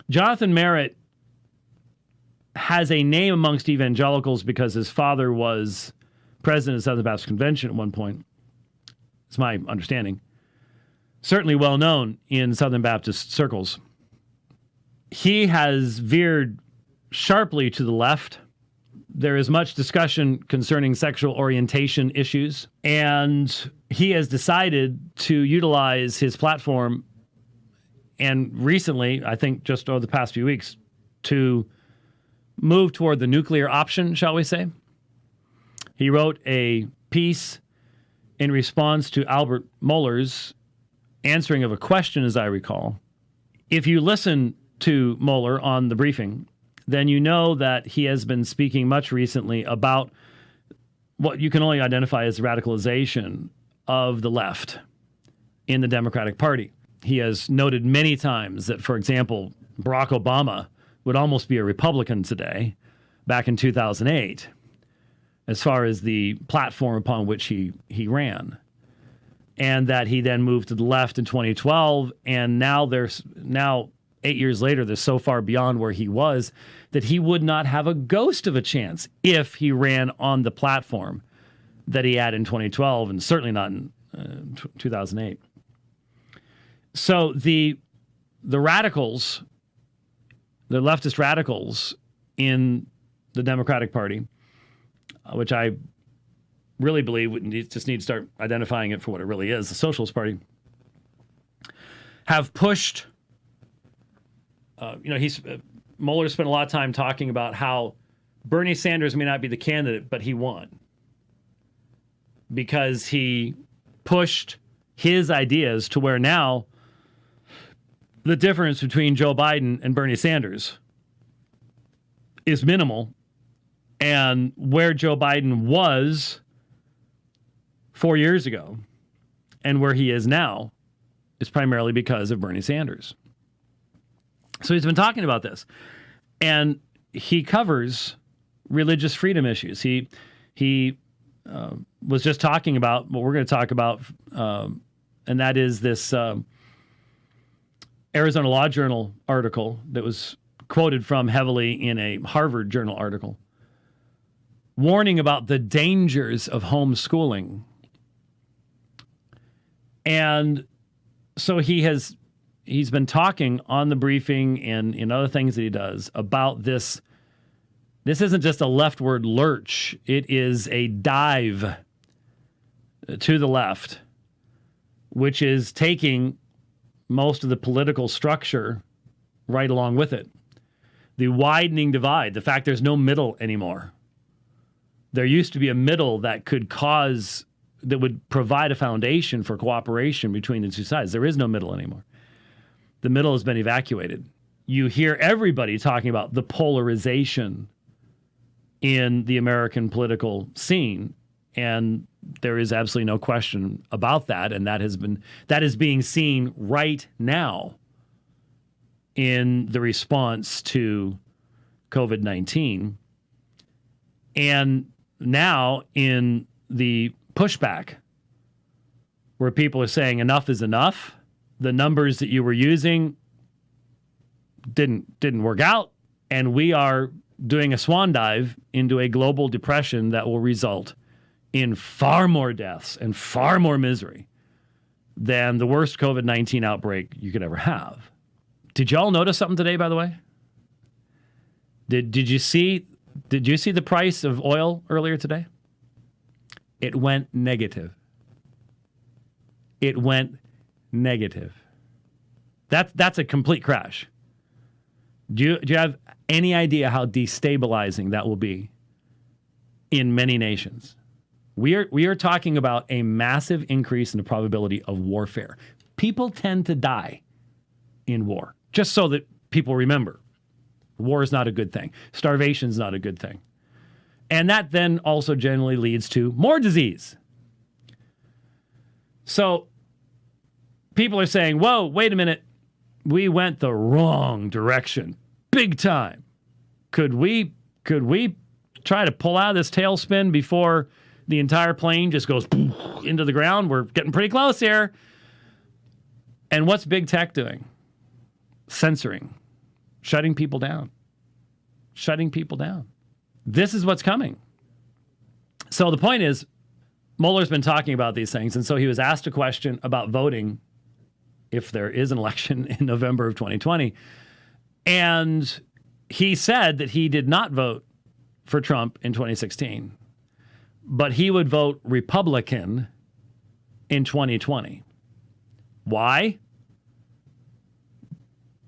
Jonathan Merritt has a name amongst evangelicals because his father was president of the Southern Baptist Convention at one point. It's my understanding. Certainly well known in Southern Baptist circles. He has veered sharply to the left. There is much discussion concerning sexual orientation issues, and he has decided to utilize his platform, and recently, I think just over the past few weeks, to move toward the nuclear option, shall we say. He wrote a piece in response to Albert Mohler's answering of a question, as I recall. If you listen to Mohler on the briefing, then you know that he has been speaking much recently about what you can only identify as radicalization of the left in the Democratic Party. He has noted many times that, for example, Barack Obama would almost be a Republican today, back in 2008, as far as the platform upon which he ran. And that he then moved to the left in 2012, and now 8 years later, they're so far beyond where he was that he would not have a ghost of a chance if he ran on the platform that he had in 2012, and certainly not in 2008. So the radicals, the leftist radicals in the Democratic Party, which I really believe we just need to start identifying it for what it really is, the Socialist Party, have pushed. Mohler spent a lot of time talking about how Bernie Sanders may not be the candidate, but he won because he pushed his ideas to where now the difference between Joe Biden and Bernie Sanders is minimal, and where Joe Biden was 4 years ago and where he is now is primarily because of Bernie Sanders. So he's been talking about this, and he covers religious freedom issues. He was just talking about what we're going to talk about, and that is this Arizona Law Journal article that was quoted from heavily in a Harvard Journal article, warning about the dangers of homeschooling. And so he's been talking on the briefing and in other things that he does about this. This isn't just a leftward lurch. It is a dive to the left, which is taking most of the political structure right along with it. The widening divide, the fact there's no middle anymore. There used to be a middle that would provide a foundation for cooperation between the two sides. There is no middle anymore. The middle has been evacuated. You hear everybody talking about the polarization in the American political scene, and there is absolutely no question about that, and that is being seen right now in the response to COVID-19, and now in the pushback where people are saying enough is enough. The numbers that you were using didn't work out, and we are doing a swan dive into a global depression that will result in far more deaths and far more misery than the worst COVID-19 outbreak you could ever have. Did y'all notice something today, by the way? Did you see the price of oil earlier today? It went negative. It went negative. That's a complete crash. Do you have any idea how destabilizing that will be in many nations? We are talking about a massive increase in the probability of warfare. People tend to die in war, just so that people remember. War is not a good thing. Starvation is not a good thing. And that then also generally leads to more disease. So people are saying, whoa, wait a minute. We went the wrong direction, big time. Could we try to pull out of this tailspin before the entire plane just goes into the ground? We're getting pretty close here. And what's big tech doing? Censoring, shutting people down. Shutting people down. This is what's coming. So the point is, Mueller's been talking about these things, and so he was asked a question about voting if there is an election in November of 2020, and he said that he did not vote for Trump in 2016, but he would vote Republican in 2020. Why?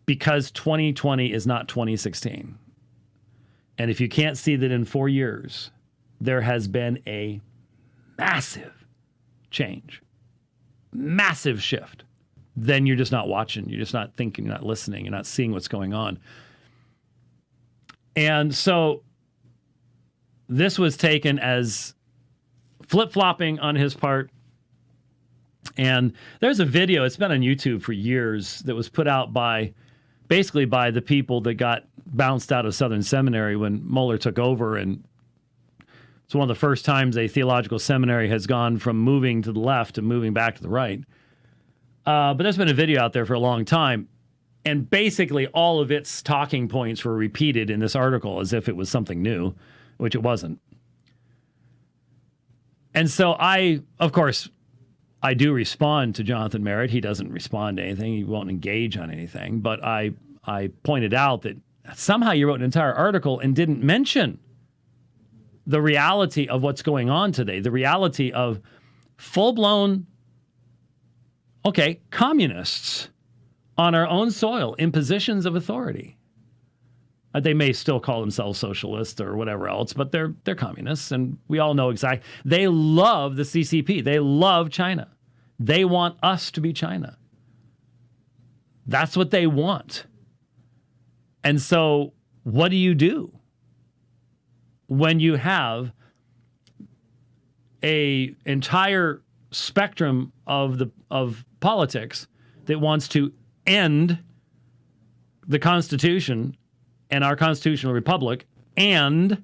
Because 2020 is not 2016. And if you can't see that in 4 years, there has been a massive change, massive shift, then you're just not watching. You're just not thinking, you're not listening, you're not seeing what's going on. And so this was taken as flip-flopping on his part. And there's a video, it's been on YouTube for years, that was put out basically by the people that got bounced out of Southern Seminary when Mueller took over. And it's one of the first times a theological seminary has gone from moving to the left to moving back to the right. But there's been a video out there for a long time. And basically all of its talking points were repeated in this article as if it was something new, which it wasn't. And so of course, I do respond to Jonathan Merritt. He doesn't respond to anything. He won't engage on anything. But I pointed out that somehow you wrote an entire article and didn't mention the reality of what's going on today, the reality of full-blown, communists on our own soil in positions of authority. They may still call themselves socialists or whatever else, but they're communists, and we all know exactly. They love the CCP. They love China. They want us to be China. That's what they want. And so what do when you have a entire spectrum of politics that wants to end the Constitution and our constitutional republic and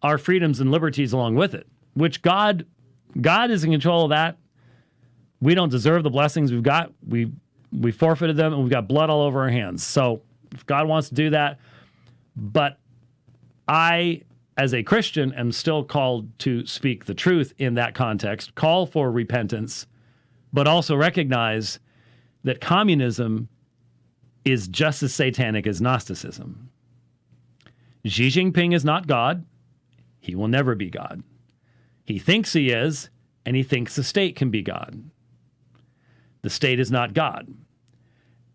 our freedoms and liberties along with it, which God is in control of that. We don't deserve the blessings we've got. We forfeited them, and we've got blood all over our hands. So if God wants to do that, but I, as a Christian, am still called to speak the truth in that context, call for repentance, but also recognize that communism is just as satanic as Gnosticism. Xi Jinping is not God. He will never be God. He thinks he is, and he thinks the state can be God. The state is not God.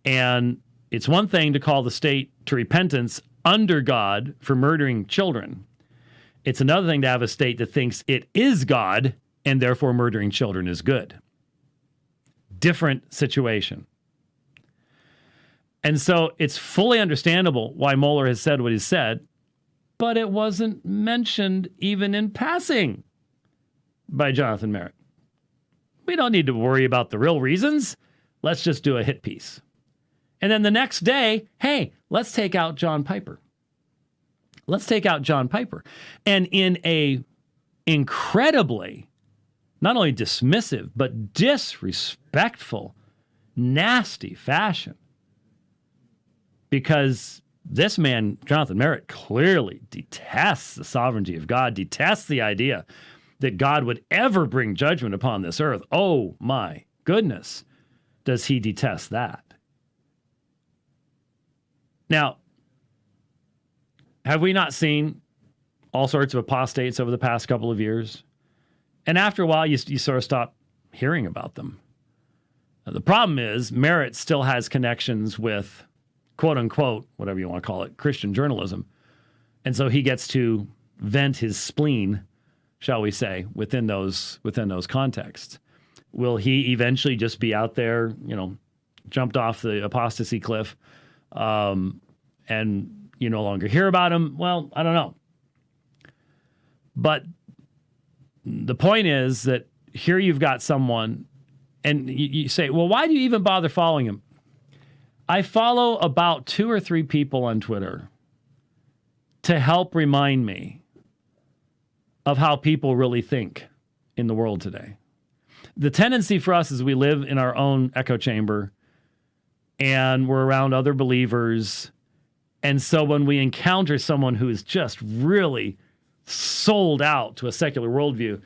And it's one thing to call the state to repentance under God for murdering children. It's another thing to have a state that thinks it is God and therefore murdering children is good. Different situation. And so it's fully understandable why Mueller has said what he said, but it wasn't mentioned even in passing by Jonathan Merritt. We don't need to worry about the real reasons. Let's just do a hit piece. And then the next day, hey, let's take out John Piper. Let's take out John Piper. And in a incredibly, not only dismissive, but disrespectful, nasty fashion. Because this man, Jonathan Merritt, clearly detests the sovereignty of God, detests the idea that God would ever bring judgment upon this earth. Oh my goodness, does he detest that? Now, have we not seen all sorts of apostates over the past couple of years? And after a while, you sort of stop hearing about them. Now, the problem is Merritt still has connections with, quote unquote, whatever you want to call it, Christian journalism. And so he gets to vent his spleen, shall we say, within those contexts. Will he eventually just be out there, jumped off the apostasy cliff, and you no longer hear about him? Well, I don't know. But the point is that here you've got someone, and you say, well, why do you even bother following him? I follow about 2 or 3 people on Twitter to help remind me of how people really think in the world today. The tendency for us is we live in our own echo chamber and we're around other believers And so when we encounter someone who is just really sold out to a secular worldview,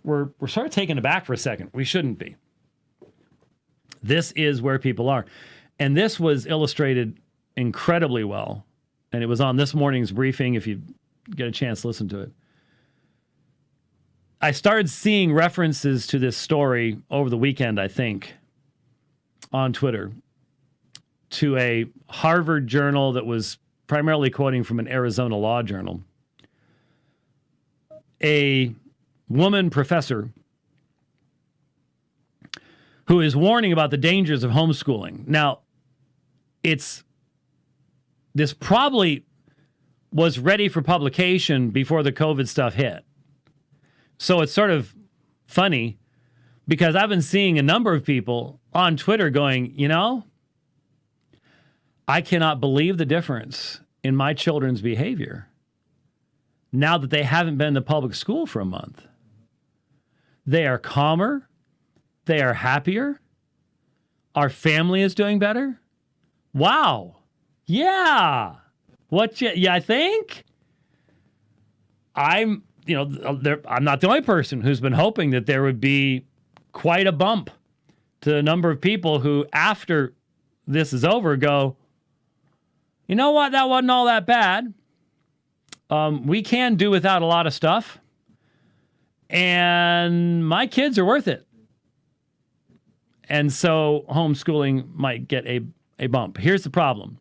we're sort of taken aback for a second. We shouldn't be. This is where people are. And this was illustrated incredibly well. And it was on this morning's briefing, if you get a chance to listen to it. I started seeing references to this story over the weekend, I think, on Twitter, to a Harvard journal that was primarily quoting from an Arizona law journal. A woman professor who is warning about the dangers of homeschooling. Now, this probably was ready for publication before the COVID stuff hit. So it's sort of funny because I've been seeing a number of people on Twitter going, I cannot believe the difference in my children's behavior now that they haven't been to public school for a month. They are calmer. They are happier. Our family is doing better. Wow. Yeah. I think? I'm not the only person who's been hoping that there would be quite a bump to the number of people who, after this is over, go, you know what? That wasn't all that bad. We can do without a lot of stuff. And my kids are worth it. And so homeschooling might get a bump. Here's the problem.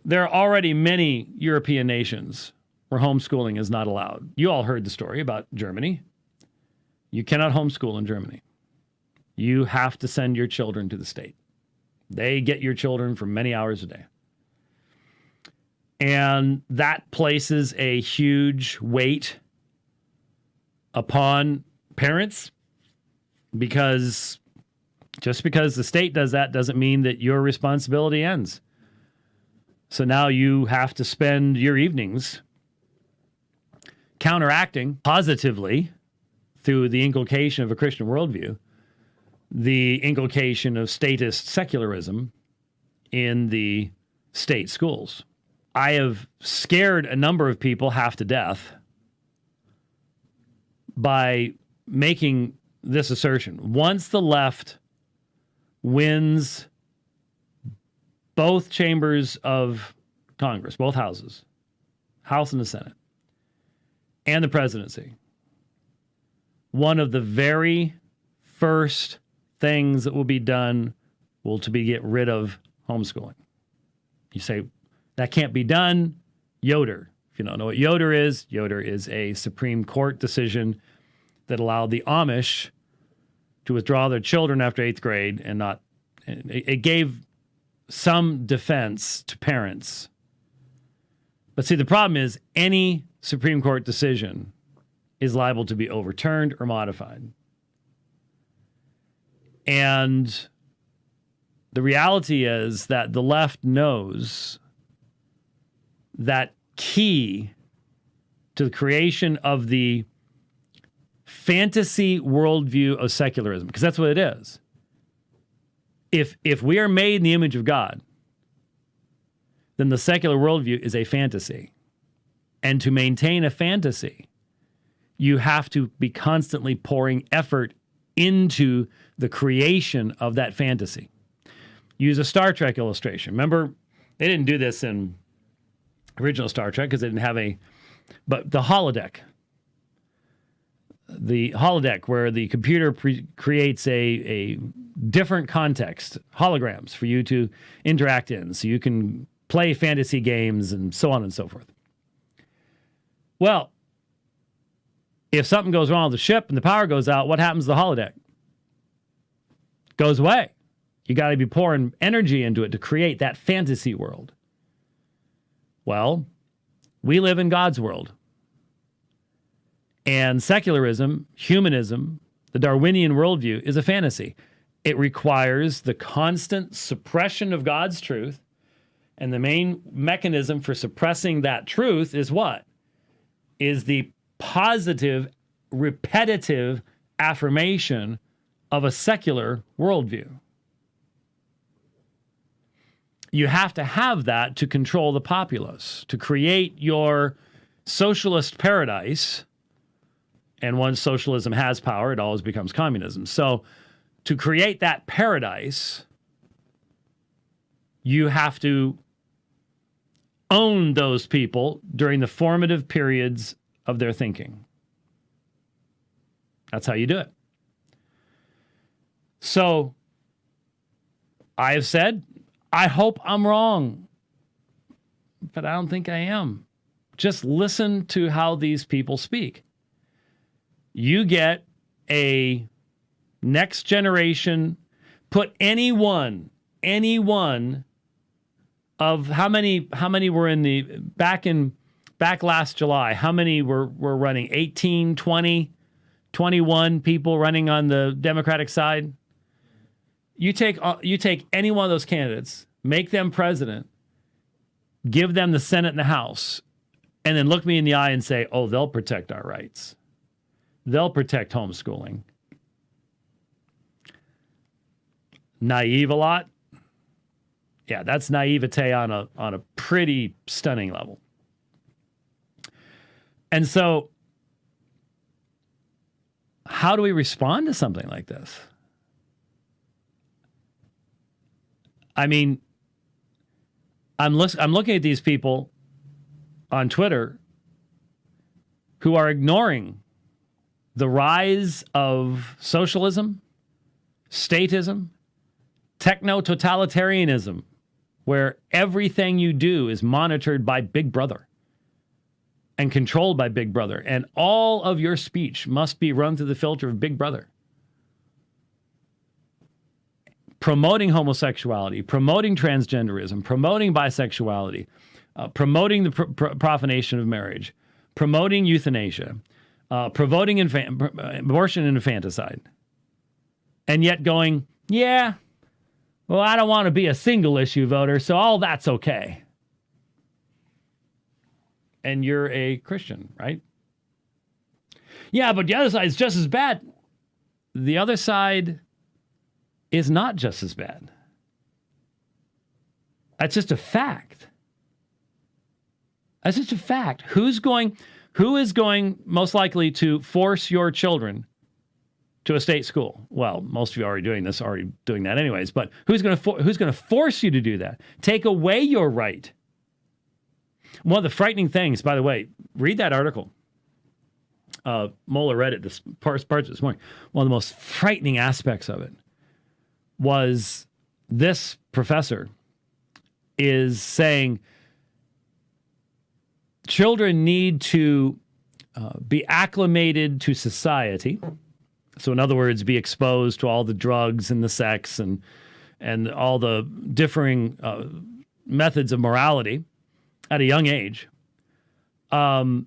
There are already many European nations where homeschooling is not allowed. You all heard the story about Germany. You cannot homeschool in Germany. You have to send your children to the state. They get your children for many hours a day. And that places a huge weight upon parents because just because the state does that doesn't mean that your responsibility ends. So now you have to spend your evenings counteracting positively through the inculcation of a Christian worldview, the inculcation of statist secularism in the state schools. I have scared a number of people half to death by making this assertion. Once the left wins both chambers of Congress, both houses, House and the Senate, and the presidency, one of the very first things that will be done will to be get rid of homeschooling. You say, that can't be done. Yoder. If you don't know what Yoder is a Supreme Court decision that allowed the Amish to withdraw their children after 8th grade and not, it gave some defense to parents. But see, the problem is any Supreme Court decision is liable to be overturned or modified. And the reality is that the left knows that key to the creation of the fantasy worldview of secularism, because that's what it is. If we are made in the image of God, then the secular worldview is a fantasy. And to maintain a fantasy, you have to be constantly pouring effort into the creation of that fantasy. Use a Star Trek illustration. Remember, they didn't do this in original Star Trek because they didn't have but the holodeck. The holodeck where the computer creates a different context, holograms for you to interact in so you can play fantasy games and so on and so forth. Well, if something goes wrong with the ship and the power goes out, what happens to the holodeck? Goes away. You got to be pouring energy into it to create that fantasy world. Well, we live in God's world. And secularism, humanism, the Darwinian worldview is a fantasy. It requires the constant suppression of God's truth. And the main mechanism for suppressing that truth is what? Is the positive, repetitive affirmation of a secular worldview. You have to have that to control the populace, to create your socialist paradise. And once socialism has power, it always becomes communism. So to create that paradise, you have to own those people during the formative periods of their thinking. That's how you do it. So I have said, I hope I'm wrong, but I don't think I am. Just listen to how these people speak. You get a next generation, put any one of how many were in the back last July, how many were running? 18, 20, 21 people running on the Democratic side. You take any one of those candidates, make them president, give them the Senate and the House, and then look me in the eye and say, oh, they'll protect our rights. They'll protect homeschooling. Naive a lot? Yeah, that's naivete on a pretty stunning level. And so, how do we respond to something like this? I mean, I'm looking at these people on Twitter who are ignoring the rise of socialism, statism, techno-totalitarianism, where everything you do is monitored by Big Brother and controlled by Big Brother, and all of your speech must be run through the filter of Big Brother. Promoting homosexuality, promoting transgenderism, promoting bisexuality, promoting the profanation of marriage, promoting euthanasia, promoting abortion and infanticide, and yet going, yeah, well, I don't want to be a single issue voter, so all that's okay. And you're a Christian, right? Yeah, but the other side is just as bad. The other side is not just as bad. That's just a fact. That's just a fact. Who is going most likely to force your children to a state school? Well, most of you are already doing that anyways, but who's going to force you to do that? Take away your right. One of the frightening things, by the way, read that article. Moeller read it, this parts this morning. One of the most frightening aspects of it was this professor is saying children need to be acclimated to society. So in other words, be exposed to all the drugs and the sex and all the differing methods of morality at a young age. And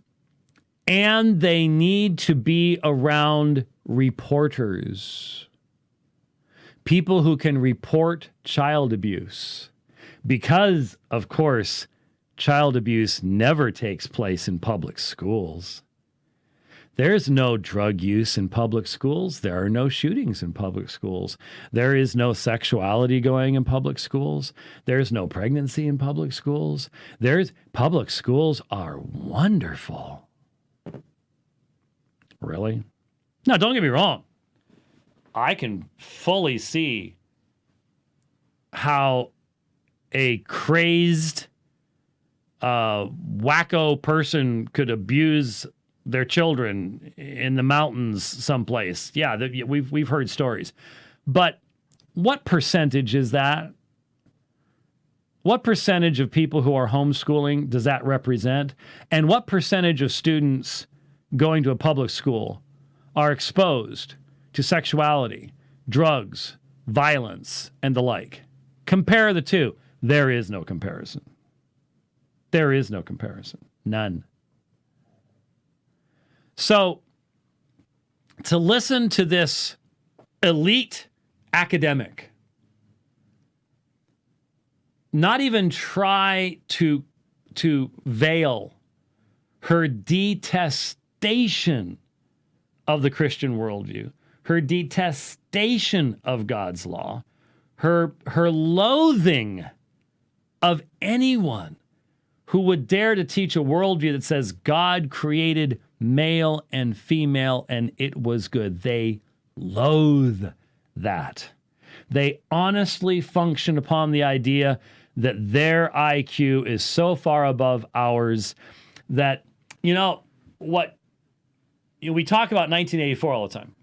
they need to be around reporters, people who can report child abuse, because, of course, child abuse never takes place in public schools. There's no drug use in public schools. There are no shootings in public schools. There is no sexuality going in public schools. There's no pregnancy in public schools. Public schools are wonderful. Really? Now, don't get me wrong. I can fully see how a crazed, wacko person could abuse their children in the mountains someplace. Yeah, we've heard stories. But what percentage is that? What percentage of people who are homeschooling does that represent? And what percentage of students going to a public school are exposed to sexuality, drugs, violence, and the like? Compare the two. There is no comparison. There is no comparison. None. So, to listen to this elite academic not even try to veil her detestation of the Christian worldview, her detestation of God's law, her loathing of anyone who would dare to teach a worldview that says God created male and female and it was good. They loathe that. They honestly function upon the idea that their IQ is so far above ours that, we talk about 1984 all the time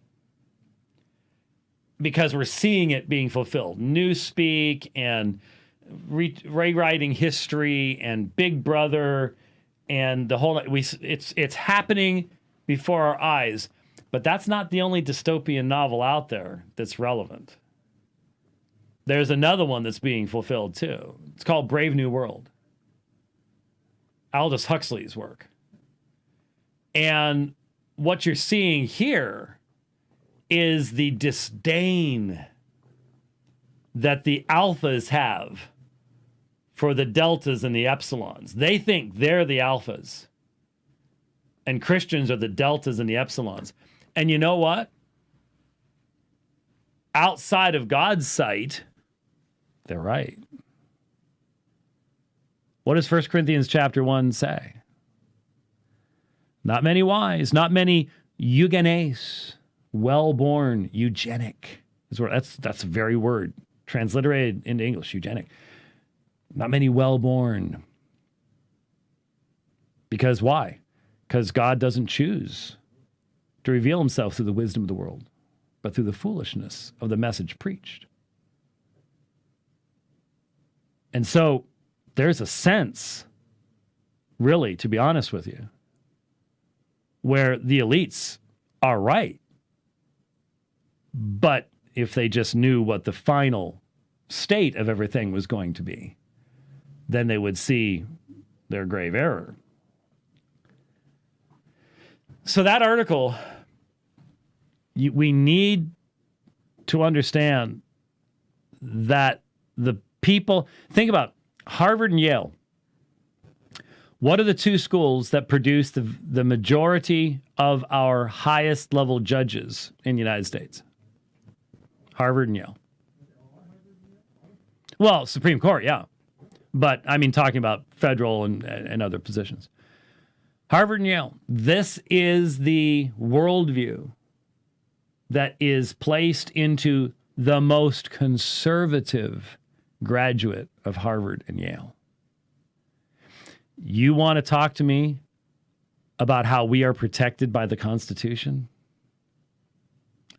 because we're seeing it being fulfilled. Newspeak and rewriting history and Big Brother and the whole it's happening before our eyes. But that's not the only dystopian novel out there that's relevant. There's another one that's being fulfilled too. It's called Brave New World. Aldous Huxley's work. And what you're seeing here is the disdain that the alphas have for the deltas and the epsilons. They think they're the alphas. And Christians are the deltas and the epsilons. And you know what? Outside of God's sight, they're right. What does 1 Corinthians chapter 1 say? Not many wise, not many eugenes, well-born, eugenic. That's a very word, transliterated into English, eugenic. Not many well-born. Because why? Because God doesn't choose to reveal himself through the wisdom of the world, but through the foolishness of the message preached. And so there's a sense, really, to be honest with you, where the elites are right. But if they just knew what the final state of everything was going to be, then they would see their grave error. So that article, we need to understand that the people, think about Harvard and Yale. What are the two schools that produce the majority of our highest level judges in the United States? Harvard and Yale. Well, Supreme Court, yeah. But I mean, talking about federal and other positions. Harvard and Yale. This is the worldview that is placed into the most conservative graduate of Harvard and Yale. You want to talk to me about how we are protected by the Constitution?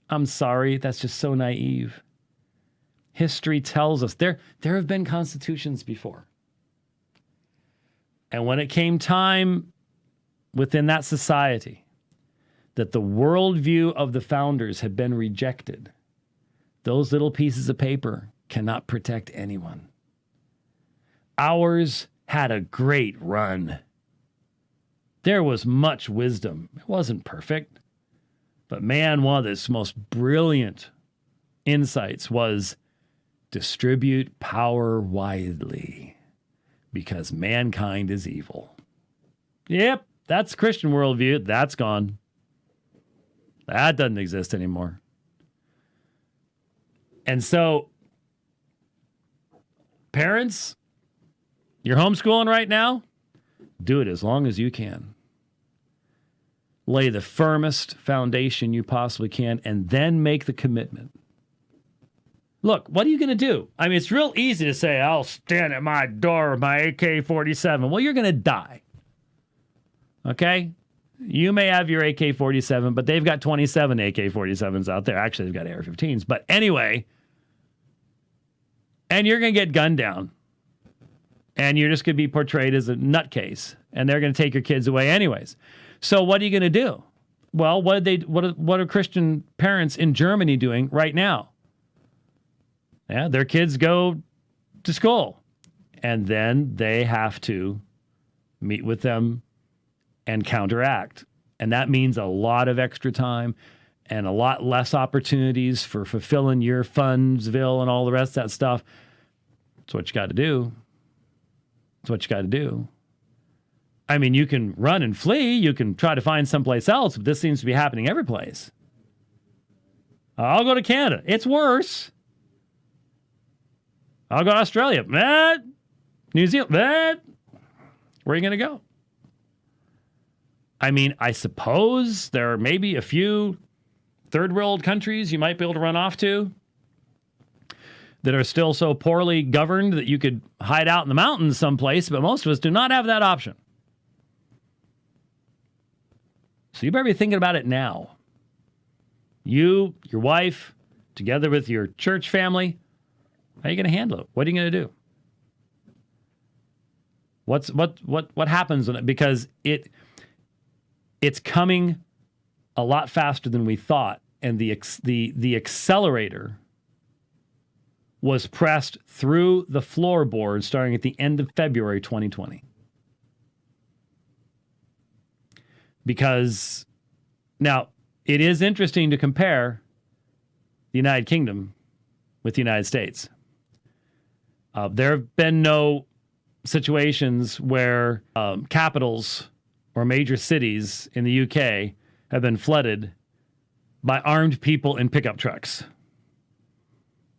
I'm sorry, that's just so naive. History tells us there have been constitutions before. And when it came time within that society that the worldview of the founders had been rejected, those little pieces of paper cannot protect anyone. Ours had a great run. There was much wisdom. It wasn't perfect. But man, one of its most brilliant insights was distribute power widely because mankind is evil. Yep, that's Christian worldview. That's gone. That doesn't exist anymore. And so, parents, you're homeschooling right now? Do it as long as you can. Lay the firmest foundation you possibly can and then make the commitment. Look, what are you going to do? I mean, it's real easy to say, I'll stand at my door with my AK-47. Well, you're going to die. Okay? You may have your AK-47, but they've got 27 AK-47s out there. Actually, they've got AR-15s. But anyway, and you're going to get gunned down. And you're just going to be portrayed as a nutcase. And they're going to take your kids away anyways. So what are you going to do? Well, what are Christian parents in Germany doing right now? Yeah, their kids go to school. And then they have to meet with them and counteract. And that means a lot of extra time and a lot less opportunities for fulfilling your fundsville and all the rest of that stuff. That's what you got to do. That's what you got to do. I mean, you can run and flee. You can try to find someplace else, but this seems to be happening every place. I'll go to Canada. It's worse. I'll go to Australia. New Zealand, where are you going to go? I mean, I suppose there are maybe a few third world countries you might be able to run off to that are still so poorly governed that you could hide out in the mountains someplace, but most of us do not have that option. So you better be thinking about it now. You, your wife, together with your church family, how are you going to handle it? What are you going to do? What happens when it, because it's coming a lot faster than we thought, and the accelerator was pressed through the floorboard starting at the end of February 2020. Because now it is interesting to compare the United Kingdom with the United States. There have been no situations where capitals or major cities in the UK have been flooded by armed people in pickup trucks.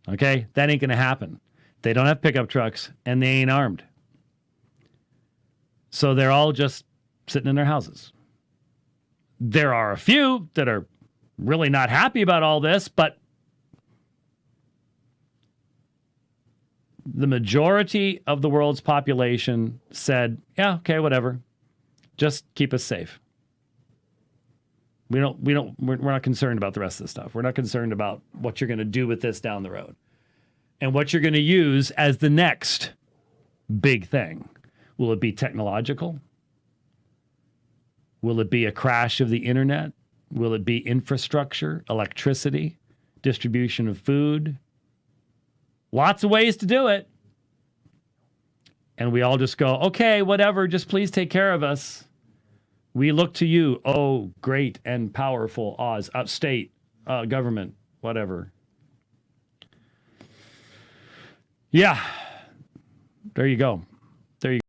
Okay? That ain't going to happen. They don't have pickup trucks and they ain't armed. So they're all just sitting in their houses. There are a few that are really not happy about all this, but the majority of the world's population said, yeah, okay, whatever. Just keep us safe. We're not concerned about the rest of the stuff. We're not concerned about what you're going to do with this down the road and what you're going to use as the next big thing. Will it be technological? Will it be a crash of the internet? Will it be infrastructure, electricity, distribution of food? Lots of ways to do it. And we all just go, okay, whatever, just please take care of us. We look to you, oh, great and powerful Oz, upstate government, whatever. Yeah, there you go.